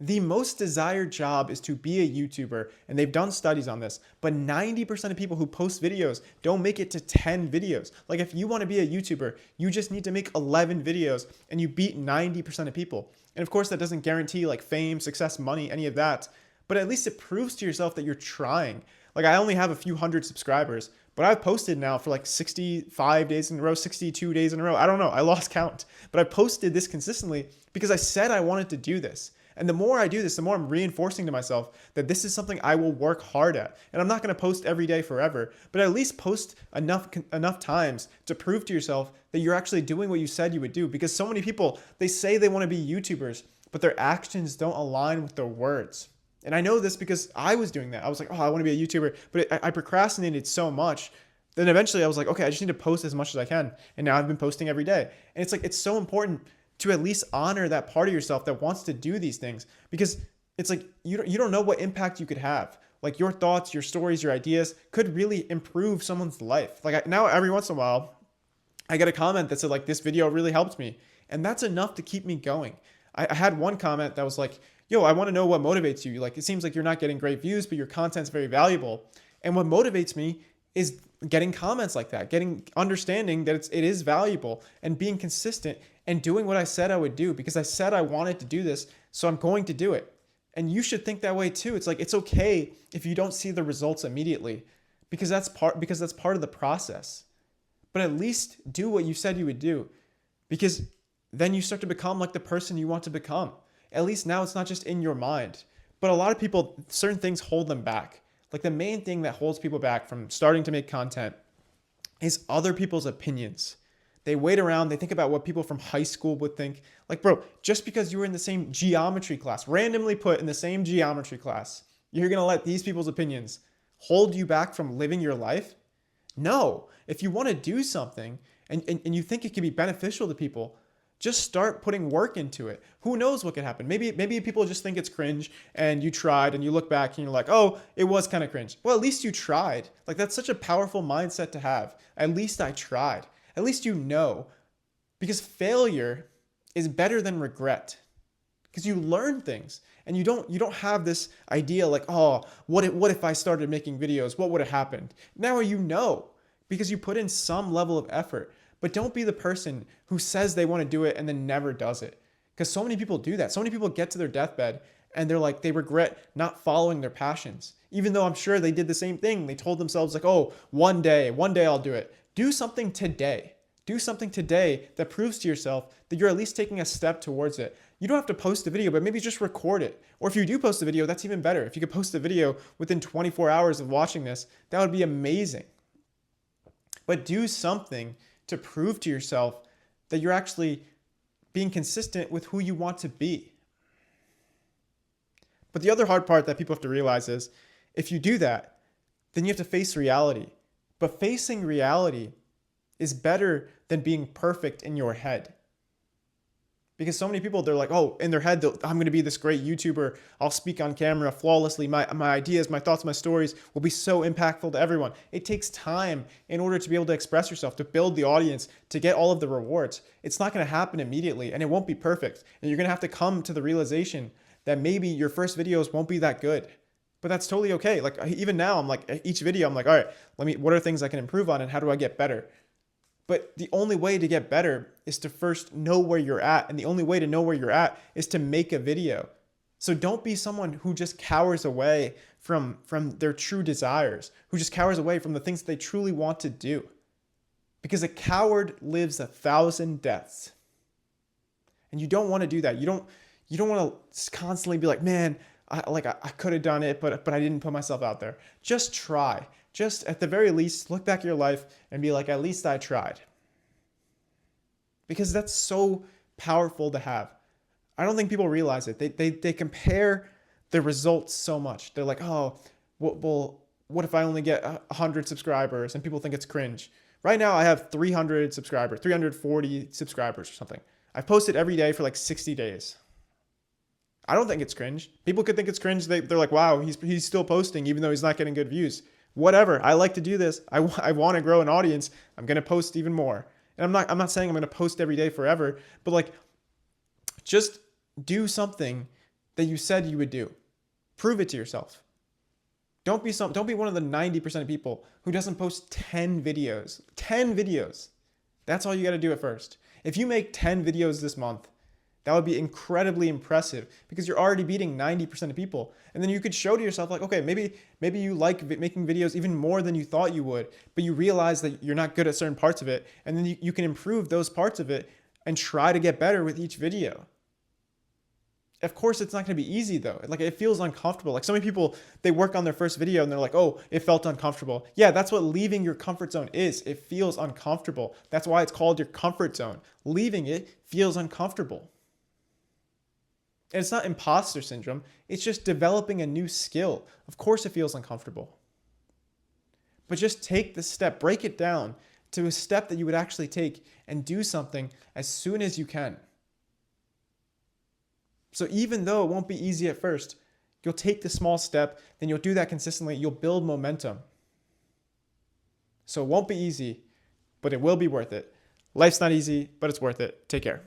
The most desired job is to be a YouTuber, and they've done studies on this, but 90% of people who post videos don't make it to 10 videos. Like if you want to be a YouTuber, you just need to make 11 videos and you beat 90% of people. And of course, that doesn't guarantee like fame, success, money, any of that, but at least it proves to yourself that you're trying. Like I only have a few hundred subscribers, but I've posted now for like 65 days in a row, 62 days in a row. I don't know. I lost count, but I posted this consistently because I said I wanted to do this. And the more I do this, the more I'm reinforcing to myself that this is something I will work hard at. And I'm not going to post every day forever, but at least post enough times to prove to yourself that you're actually doing what you said you would do. Because so many people, they say they want to be YouTubers, but their actions don't align with their words. And I know this because I was doing that. I was like, oh, I want to be a YouTuber, but I procrastinated so much. Then eventually I was like, okay, I just need to post as much as I can. And now I've been posting every day. And it's like, it's so important to at least honor that part of yourself that wants to do these things, because it's like you don't know what impact you could have. Like your thoughts, your stories, your ideas could really improve someone's life. Like now every once in a while I get a comment that said like, this video really helped me, and that's enough to keep me going. I had one comment that was like, yo, I want to know what motivates you. Like it seems like you're not getting great views, but your content's very valuable. And what motivates me is getting comments like that, getting understanding that it is valuable, and being consistent and doing what I said I would do, because I said I wanted to do this, so I'm going to do it. And you should think that way too. It's like, it's okay if you don't see the results immediately, because that's part of the process. But at least do what you said you would do, because then you start to become like the person you want to become. At least now it's not just in your mind. But a lot of people, certain things hold them back. Like the main thing that holds people back from starting to make content is other people's opinions. They wait around, they think about what people from high school would think. Like, bro, just because you were in the same geometry class, randomly put in the same geometry class, you're gonna let these people's opinions hold you back from living your life? No. If you want to do something and you think it could be beneficial to people, just start putting work into it. Who knows what could happen? Maybe people just think it's cringe and you tried and you look back and you're like, oh, it was kind of cringe. Well, at least you tried. Like that's such a powerful mindset to have. At least I tried. At least you know. Because failure is better than regret. Because you learn things and you don't have this idea like, oh, what if I started making videos? What would have happened? Now you know, because you put in some level of effort. But don't be the person who says they want to do it and then never does it. Because so many people do that. So many people get to their deathbed and they're like, they regret not following their passions. Even though I'm sure they did the same thing. They told themselves like, oh, one day I'll do it. Do something today. Do something today that proves to yourself that you're at least taking a step towards it. You don't have to post a video, but maybe just record it. Or if you do post a video, that's even better. If you could post a video within 24 hours of watching this, that would be amazing. But do something to prove to yourself that you're actually being consistent with who you want to be. But the other hard part that people have to realize is if you do that, then you have to face reality. But facing reality is better than being perfect in your head. Because so many people, they're like, oh, in their head, I'm going to be this great YouTuber. I'll speak on camera flawlessly. My ideas, my thoughts, my stories will be so impactful to everyone. It takes time in order to be able to express yourself, to build the audience, to get all of the rewards. It's not going to happen immediately, and it won't be perfect. And you're going to have to come to the realization that maybe your first videos won't be that good. But that's totally okay. Like even now, I'm like, each video, I'm like, all right, what are things I can improve on and how do I get better? But the only way to get better is to first know where you're at. And the only way to know where you're at is to make a video. So don't be someone who just cowers away from their true desires, who just cowers away from the things that they truly want to do. Because a coward lives 1,000 deaths. And you don't want to do that. You don't want to constantly be like, man, I could have done it, but I didn't put myself out there. Just try. Just at the very least, look back at your life and be like, at least I tried. Because that's so powerful to have. I don't think people realize it. They compare the results so much. They're like, oh, well, what if I only get 100 subscribers and people think it's cringe? Right now I have 300 subscribers, 340 subscribers or something. I've posted every day for like 60 days. I don't think it's cringe. People could think it's cringe. They're like, wow, he's still posting even though he's not getting good views. Whatever. I like to do this. I want to grow an audience. I'm going to post even more. And I'm not saying I'm going to post every day forever, but like just do something that you said you would do. Prove it to yourself. Don't be one of the 90% of people who doesn't post 10 videos. 10 videos. That's all you got to do at first. If you make 10 videos this month, that would be incredibly impressive because you're already beating 90% of people. And then you could show to yourself like, okay, maybe you like making videos even more than you thought you would, but you realize that you're not good at certain parts of it. And then you can improve those parts of it and try to get better with each video. Of course, it's not going to be easy though. Like it feels uncomfortable. Like so many people, they work on their first video and they're like, oh, it felt uncomfortable. Yeah, that's what leaving your comfort zone is. It feels uncomfortable. That's why it's called your comfort zone. Leaving it feels uncomfortable. And it's not imposter syndrome. It's just developing a new skill. Of course, it feels uncomfortable. But just take the step, break it down to a step that you would actually take and do something as soon as you can. So even though it won't be easy at first, you'll take the small step, then you'll do that consistently, you'll build momentum. So it won't be easy, but it will be worth it. Life's not easy, but it's worth it. Take care.